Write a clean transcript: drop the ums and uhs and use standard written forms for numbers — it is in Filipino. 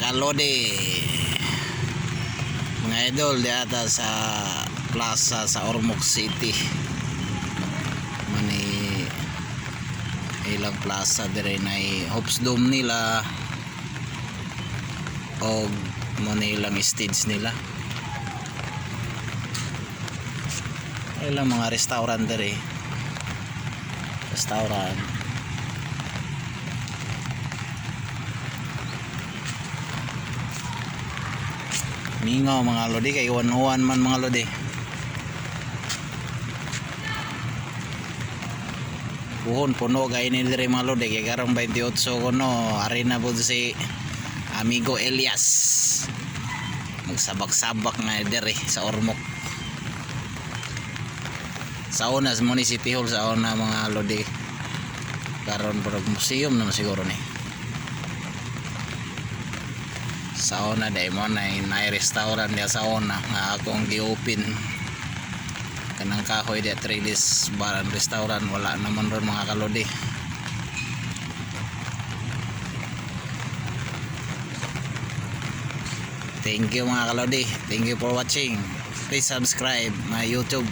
kalodi mga idol diata sa plaza sa Ormoc City mani ilang plaza dire na Hopes Dome nila o mani ilang stage nila ilang mga restaurant dire restaurant mingaw mga lodi kay uwan-uwan man mga lodi buhon puno kay ni dire mga lodi kay karong 28 kuno arena po si amigo Elias magsabak-sabak nga dire sa Ormoc sa una sa Municipal Hall sa una mga lodi karon pag museum na siguro ni sa una dahil mo na restaurant niya sa una nga akong gi-open kanang kahoy di at Rilis bar and restaurant wala naman ron mga kalodi. Thank you mga kalodi, thank you for watching, please subscribe my YouTube